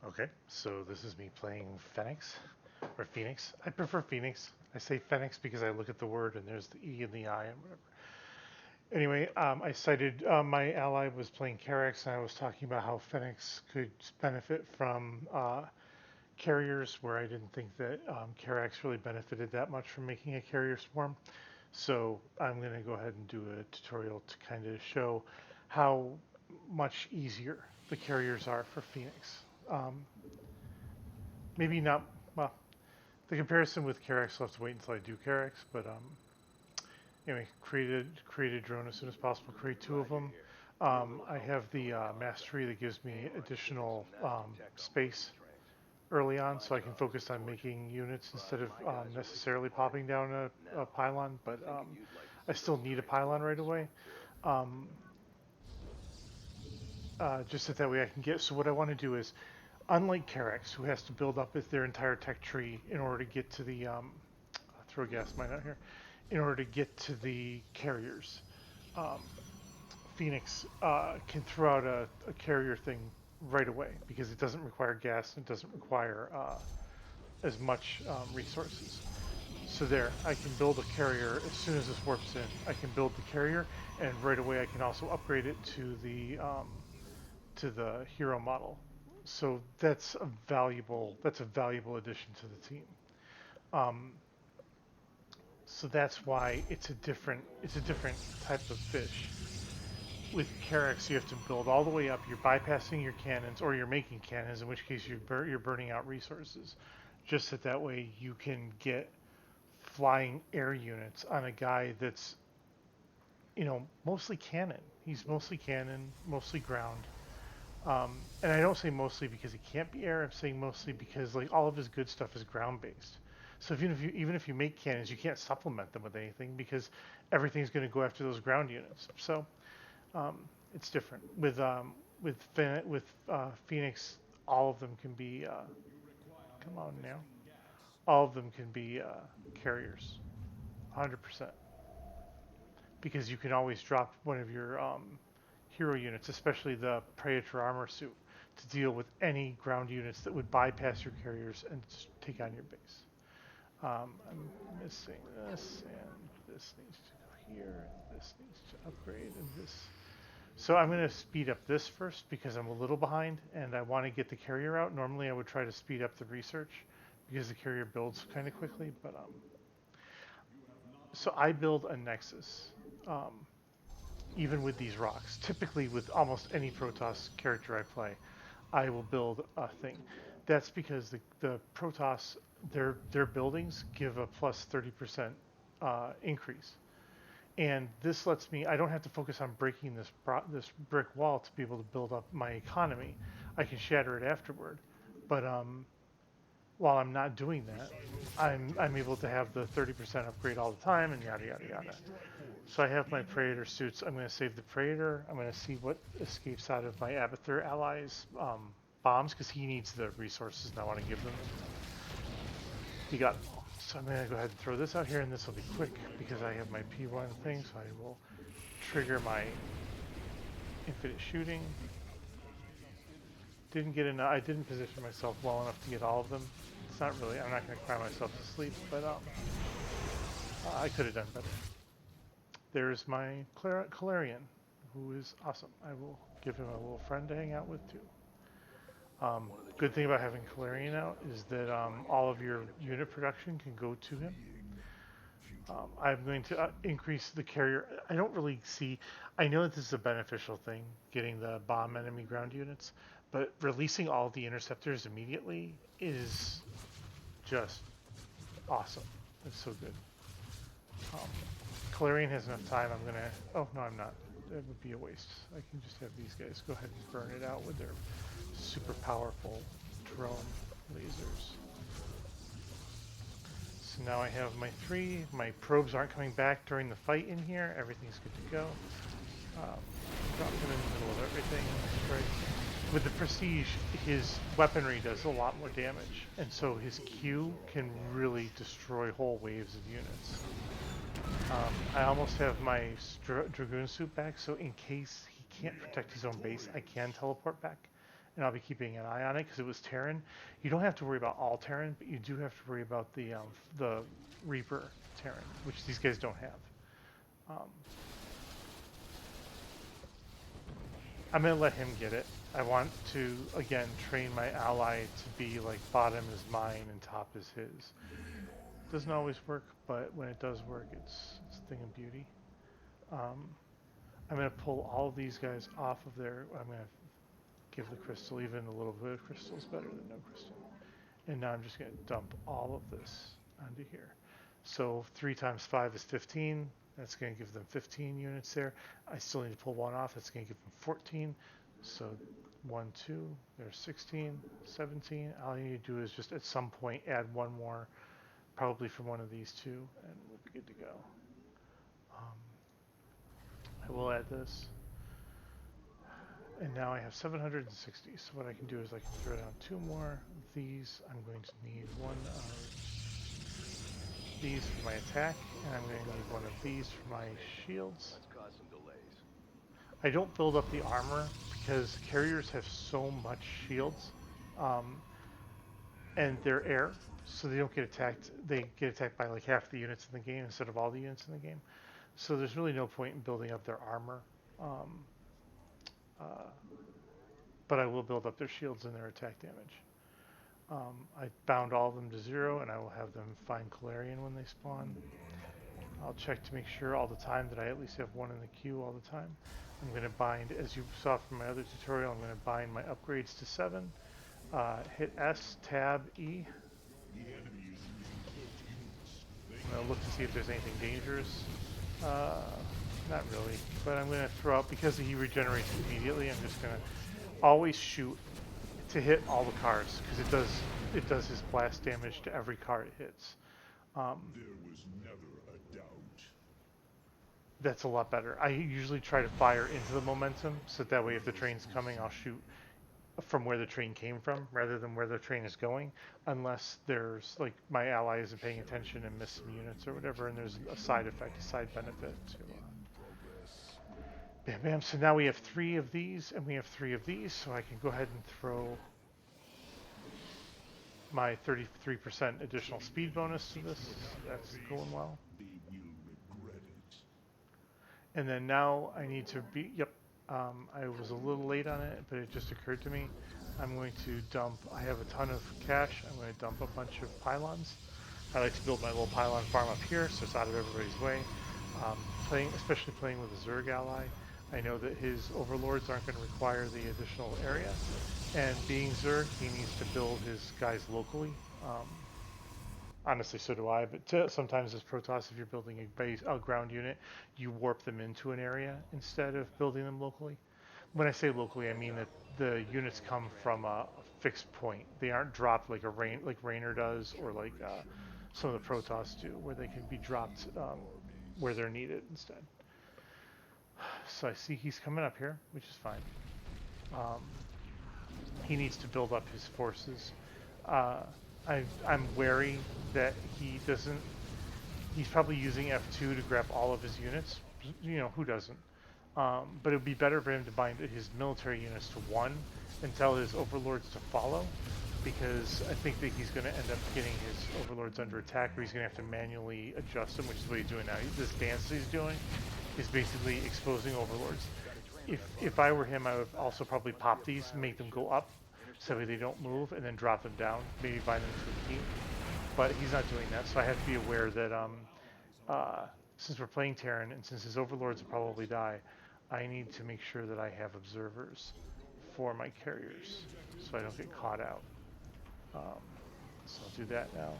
Okay, so this is me playing Fenix, or Phoenix. I prefer Phoenix. I say Fenix because I look at the word and there's the E and the I and whatever. Anyway, I cited my ally was playing Carex, and I was talking about how Fenix could benefit from carriers, where I didn't think that Carex really benefited that much from making a carrier swarm. So I'm going to go ahead and do a tutorial to kind of show how much easier the carriers are for Phoenix. Um, Maybe not, well, the comparison with Carex, I'll have to wait until I do Carex, but anyway, create a drone as soon as possible, create two of them. I have the mastery that gives me additional space early on, so I can focus on making units instead of necessarily popping down a pylon, but I still need a pylon right away. Um, just that way I can get, so what I want to do is, unlike Carex, who has to build up their entire tech tree in order to get to the, throw a gas mine out here, in order to get to the carriers. Um, Phoenix can throw out a carrier thing right away because it doesn't require gas and it doesn't require as much resources. So there, I can build a carrier as soon as this warps in. I can build the carrier, and right away I can also upgrade it to the hero model. So that's a valuable addition to the team. Um, so that's why it's a different type of fish. With Carex, you have to build all the way up. You're bypassing your cannons, or you're making cannons, in which case you're burning out resources. Just that way you can get flying air units on a guy that's, mostly cannon. He's mostly cannon, mostly ground. And I don't say mostly because he can't be air. I'm saying mostly because like all of his good stuff is ground based. So even if you make cannons, you can't supplement them with anything because everything's going to go after those ground units. So um, it's different with Phoenix. All of them can be come on now. All of them can be carriers, 100%, because you can always drop one of your hero units, especially the Predator Armor Suit, to deal with any ground units that would bypass your carriers and take on your base. I'm missing this, and this needs to go here, and this needs to upgrade, and this. So I'm going to speed up this first because I'm a little behind, and I want to get the carrier out. Normally I would try to speed up the research because the carrier builds kind of quickly, but so I build a nexus. Um, Even with these rocks. Typically, with almost any Protoss character I play, I will build a thing. That's because the Protoss, their buildings give a plus 30% increase. And this lets me, I don't have to focus on breaking this brick wall to be able to build up my economy. I can shatter it afterward. But while I'm not doing that, I'm able to have the 30% upgrade all the time and yada yada yada. So I have my Predator suits. I'm going to save the Predator. I'm going to see what escapes out of my Arbiter allies' bombs because he needs the resources and I want to give them. He got them all. So I'm going to go ahead and throw this out here, and this will be quick because I have my P1 thing, so I will trigger my infinite shooting. Didn't get enough. I didn't position myself well enough to get all of them. It's not really. I'm not going to cry myself to sleep, but I could have done better. There's my Clolarion, who is awesome. I will give him a little friend to hang out with too. Good thing about having Clolarion out is that all of your unit production can go to him. I'm going to increase the carrier. I don't really see. I know that this is a beneficial thing, getting the bomb enemy ground units, but releasing all the interceptors immediately is just awesome. It's so good. Clolarion has enough time. I'm gonna. Oh no, I'm not. That would be a waste. I can just have these guys go ahead and burn it out with their super powerful drone lasers. So now I have my 3. My probes aren't coming back during the fight in here. Everything's good to go. Drop him in the middle of everything. Right. With the Prestige, his weaponry does a lot more damage, and so his Q can really destroy whole waves of units. I almost have my Dragoon suit back, so in case he can't protect his own base, I can teleport back and I'll be keeping an eye on it because it was Terran. You don't have to worry about all Terran, but you do have to worry about the Reaper Terran, which these guys don't have. I'm going to let him get it. I want to, again, train my ally to be like bottom is mine and top is his. Doesn't always work, but when it does work, it's a thing of beauty. I'm going to pull all of these guys off of there. I'm going to give the crystal, even a little bit of crystal is better than no crystal. And now I'm just going to dump all of this onto here. So 3 times 5 is 15. That's going to give them 15 units there. I still need to pull one off. That's going to give them 14. So 1, 2, there's 16, 17. All you need to do is just at some point add one more, probably from one of these two, and we'll be good to go. I will add this. And now I have 760. So what I can do is I can throw down 2 more of these. I'm going to need 1 of these for my attack, and I'm going to need 1 of these for my shields. I don't build up the armor because carriers have so much shields, and they're air, so they don't get attacked. They get attacked by like half the units in the game instead of all the units in the game. So there's really no point in building up their armor. But I will build up their shields and their attack damage. I bound all of them to 0, and I will have them find Clolarion when they spawn. I'll check to make sure all the time that I at least have 1 in the queue all the time. I'm going to bind, as you saw from my other tutorial, I'm going to bind my upgrades to 7. Hit S, Tab, E. I'm going to look to see if there's anything dangerous. Not really, but I'm going to throw out, because he regenerates immediately, I'm just going to always shoot to hit all the cars, because it does his blast damage to every car it hits. There was never a doubt. That's a lot better. I usually try to fire into the momentum, so that way if the train's coming, I'll shoot from where the train came from, rather than where the train is going, unless there's, like, my ally isn't paying attention and missed some units or whatever, and there's a side effect, a side benefit to bam bam. So now we have 3 of these, and we have 3 of these, so I can go ahead and throw my 33% additional speed bonus to this. That's going well. And then now I need to be, I was a little late on it, but it just occurred to me. I'm going to dump, I have a ton of cash, I'm going to dump a bunch of pylons. I like to build my little pylon farm up here, so it's out of everybody's way. Especially playing with a Zerg ally, I know that his overlords aren't going to require the additional area. And being Zerg, he needs to build his guys locally. Honestly, so do I, but sometimes as Protoss, if you're building a ground unit, you warp them into an area instead of building them locally. When I say locally, I mean that the units come from a fixed point. They aren't dropped like Raynor does, or like some of the Protoss do, where they can be dropped where they're needed instead. So I see he's coming up here, which is fine. He needs to build up his forces. I'm wary that he doesn't. He's probably using F2 to grab all of his units. You know, who doesn't? But it would be better for him to bind his military units to 1 and tell his overlords to follow, because I think that he's going to end up getting his overlords under attack, or he's going to have to manually adjust them, which is what he's doing now. This dance he's doing is basically exposing overlords. If I were him, I would also probably pop these, make them go up, so they don't move, and then drop them down, maybe bind them to a key. But he's not doing that, so I have to be aware that since we're playing Terran, and since his overlords will probably die, I need to make sure that I have observers for my carriers, so I don't get caught out. So I'll do that now.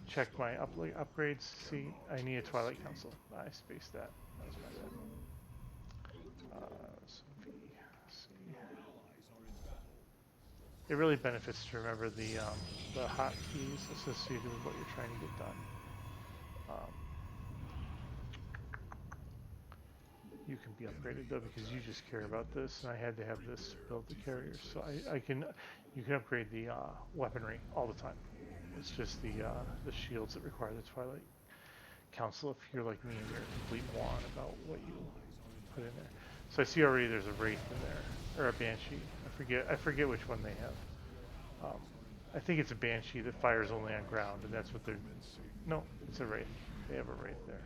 Check my upgrades. See, I need a Twilight Council. I spaced that. That was my bad. So V, C. It really benefits to remember the hotkeys associated with what you're trying to get done. You can be upgraded though, because you just care about this, and I had to have this to build the carriers. So you can upgrade the weaponry all the time. It's just the shields that require the Twilight Council if you're like me and you're a complete wand about what you put in there. So I see already there's a Wraith in there. or a Banshee. I forget which one they have. I think it's a Banshee that fires only on ground, and that's what they're. No, it's a Wraith. They have a Wraith there.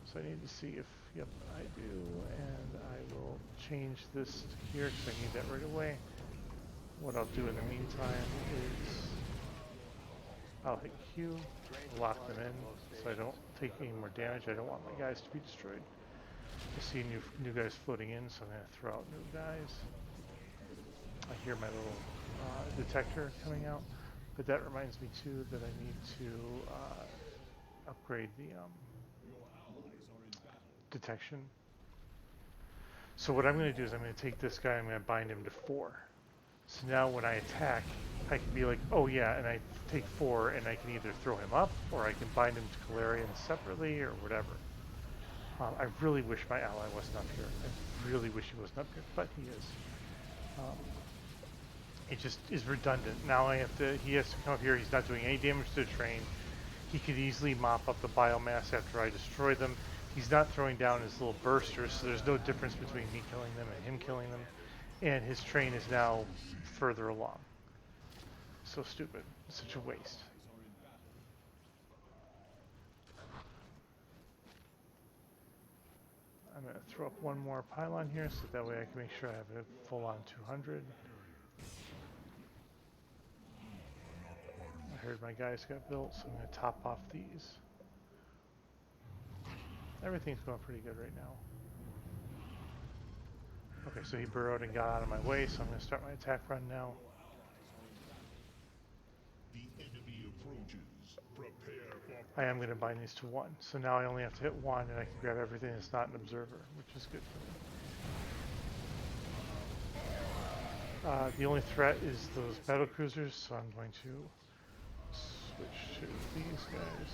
So I need to see if, yep, I do, and I will change this to here because I need that right away. What I'll do in the meantime is I'll hit Q, lock them in so I don't take any more damage. I don't want my guys to be destroyed. I see new guys floating in, so I'm going to throw out new guys. I hear my little detector coming out, but that reminds me too that I need to upgrade the detection. So what I'm going to do is I'm going to take this guy, I'm going to bind him to 4. So now when I attack, I can be like, oh yeah, and I take 4 and I can either throw him up or I can bind him to Clolarion separately or whatever. I really wish my ally wasn't up here. I really wish he wasn't up here, but he is. It just is redundant. Now he has to come up here. He's not doing any damage to the train. He could easily mop up the biomass after I destroy them. He's not throwing down his little bursters, so there's no difference between me killing them and him killing them. And his train is now further along. So stupid. Such a waste. I'm going to throw up one more pylon here so that way I can make sure I have it full on 200. I heard my guys got built, so I'm going to top off these. Everything's going pretty good right now. Okay, so he burrowed and got out of my way, so I'm going to start my attack run now. The enemy approaches. Prepare for... I am going to bind these to 1. So now I only have to hit 1 and I can grab everything that's not an observer, which is good for me. The only threat is those battle cruisers, so I'm going to switch to these guys.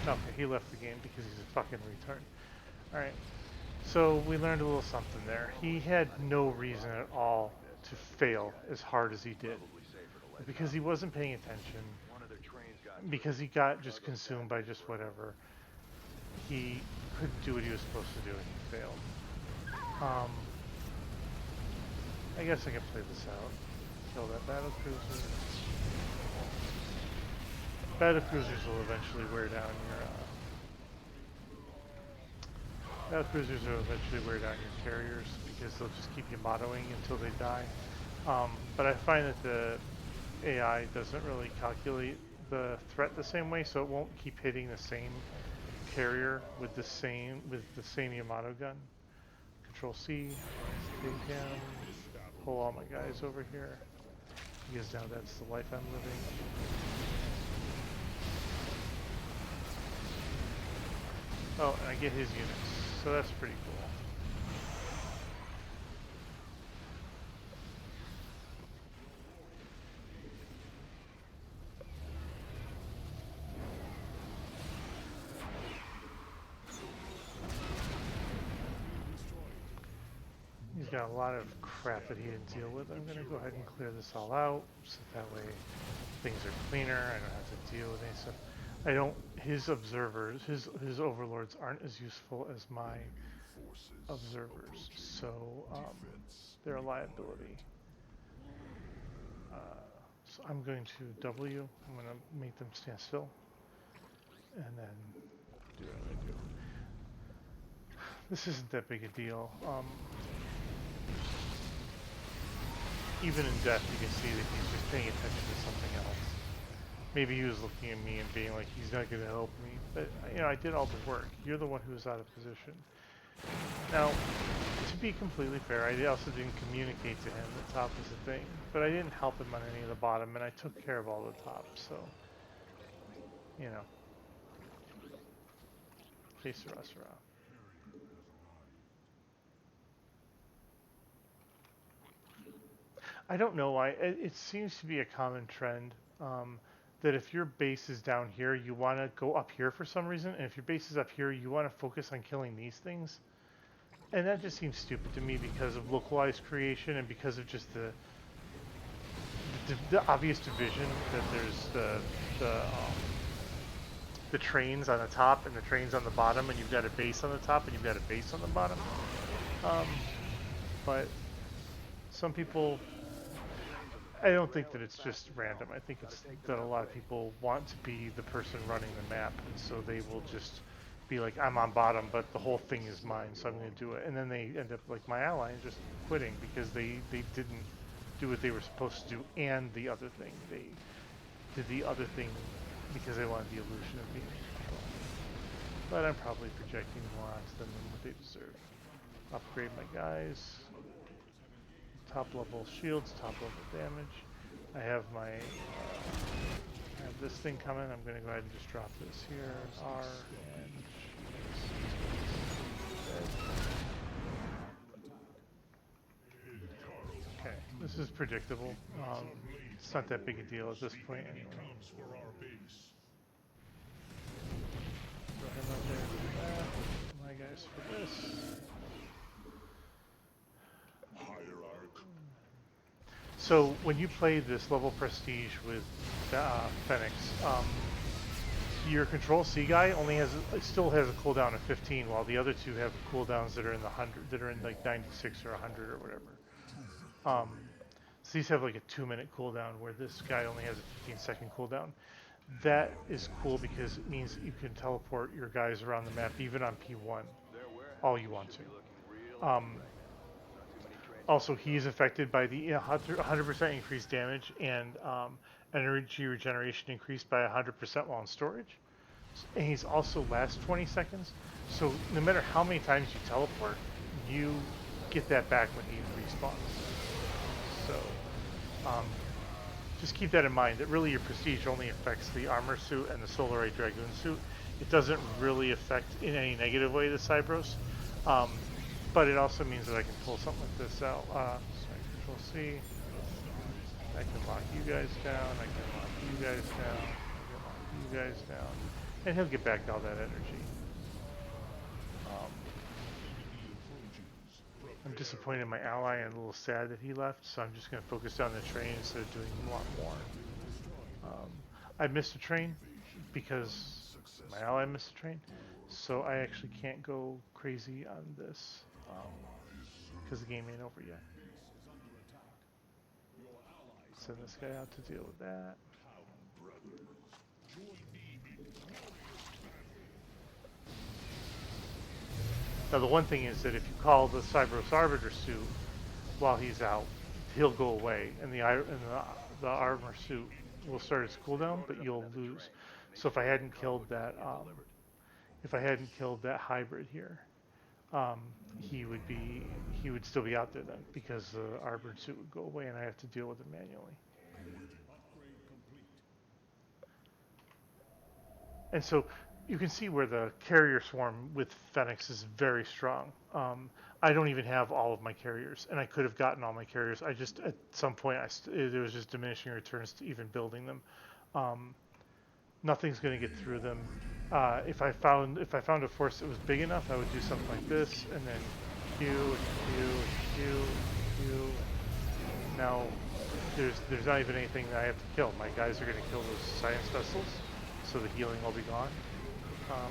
Okay, he left the game because he's a fucking retard. Alright, so we learned a little something there. He had no reason at all to fail as hard as he did. Because he wasn't paying attention, because he got just consumed by just whatever, he couldn't do what he was supposed to do and he failed. I guess I can play this out. Kill that battle cruiser. Battle cruisers will eventually wear down your battle cruisers will eventually wear down your carriers because they'll just keep you mottoing until they die. But I find that the AI doesn't really calculate the threat the same way, so it won't keep hitting the same carrier with the same Yamato gun. Control C, take him, pull all my guys over here, because now that's the life I'm living. Oh, and I get his units, so that's pretty cool. He's got a lot of crap that he didn't deal with. I'm going to go ahead and clear this all out, so that way things are cleaner. I don't have to deal with any stuff. I don't. His observers, his overlords aren't as useful as my observers, so they're a liability. So I'm going to W. I'm going to make them stand still, and then do what I do. This isn't that big a deal. Even in death, you can see that he's just paying attention to something else. Maybe he was looking at me and being like, he's not going to help me. But, you know, I did all the work. You're the one who was out of position. Now, to be completely fair, I also didn't communicate to him that top was a thing. But I didn't help him on any of the bottom, and I took care of all the top, so... You know. Que sera, sera. I don't know why. It seems to be a common trend that if your base is down here, you want to go up here for some reason, and if your base is up here, you want to focus on killing these things. And that just seems stupid to me because of localized creation and because of just the obvious division that there's the trains on the top and the trains on the bottom, and you've got a base on the top and you've got a base on the bottom. But some people, I don't think that it's just random. I think it's that a lot of people want to be the person running the map, and so they will just be like, I'm on bottom, but the whole thing is mine, so I'm going to do it. And then they end up like my ally and just quitting because they didn't do what they were supposed to do, and the other thing. They did the other thing because they wanted the illusion of being control. But I'm probably projecting more onto them than what they deserve. Upgrade my guys. Top level shields, top level damage. I have my, I have this thing coming. I'm going to go ahead and just drop this here. R and okay, this is predictable. It's not that big a deal at this point anyway. Throw him up there for that. My guys for this. So when you play this level prestige with Fenix, your control C guy only still has a cooldown of 15, while the other two have cooldowns that are in the 100, that are in like 96 or 100 or whatever. So these have like a 2-minute cooldown, where this guy only has a 15-second cooldown. That is cool because it means you can teleport your guys around the map even on P1, all you want to. Also, he's affected by the 100% increased damage and energy regeneration increased by 100% while in storage. And he's also lasts 20 seconds. So no matter how many times you teleport, you get that back when he respawns. So just keep that in mind, that really your prestige only affects the armor suit and the Clolarion Dragoon suit. It doesn't really affect in any negative way the Cybros. But it also means that I can pull something like this out. So Control C. I can lock you guys down. I can lock you guys down. I can lock you guys down. And he'll get back all that energy. I'm disappointed in my ally and a little sad that he left, so I'm just going to focus on the train instead of doing a lot more. I missed a train because my ally missed a train, so I actually can't go crazy on this. Because the game ain't over yet. Send this guy out to deal with that. Now the one thing is that if you call the Cybros Arbiter Suit while he's out, he'll go away, and the armor suit will start its cooldown, but you'll lose. So if I hadn't killed that, hybrid here, he would still be out there then, because the armored suit would go away and I have to deal with it manually. And so you can see where the carrier swarm with Fenix is very strong. I don't even have all of my carriers, and I could have gotten all my carriers. I just, at some point, there was just diminishing returns to even building them. Nothing's going to get through them. If I found a force that was big enough, I would do something like this, and then Q. Now, there's not even anything that I have to kill. My guys are going to kill those science vessels, so the healing will be gone.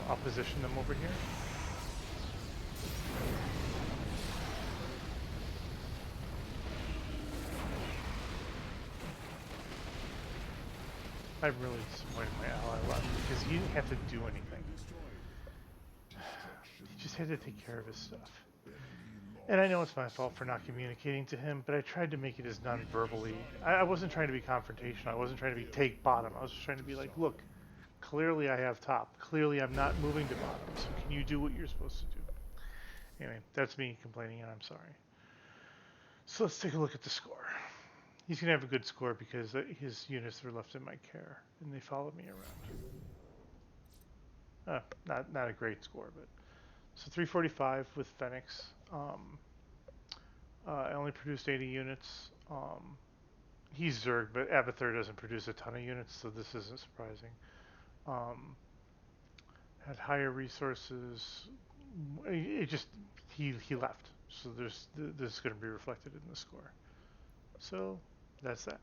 I'll position them over here. I'm really disappointed in my ally left because he didn't have to do anything. He just had to take care of his stuff. And I know it's my fault for not communicating to him, but I tried to make it as non-verbally. I wasn't trying to be confrontational. I wasn't trying to be take bottom. I was just trying to be like, look, clearly I have top. Clearly I'm not moving to bottom. So can you do what you're supposed to do? Anyway, that's me complaining, and I'm sorry. So let's take a look at the score. He's going to have a good score because his units are left in my care, and they follow me around. Not a great score, but... So 345 with Fenix. I only produced 80 units. He's Zerg, but Arbiter doesn't produce a ton of units, so this isn't surprising. Had higher resources. He he left. So this is going to be reflected in the score. So that's that.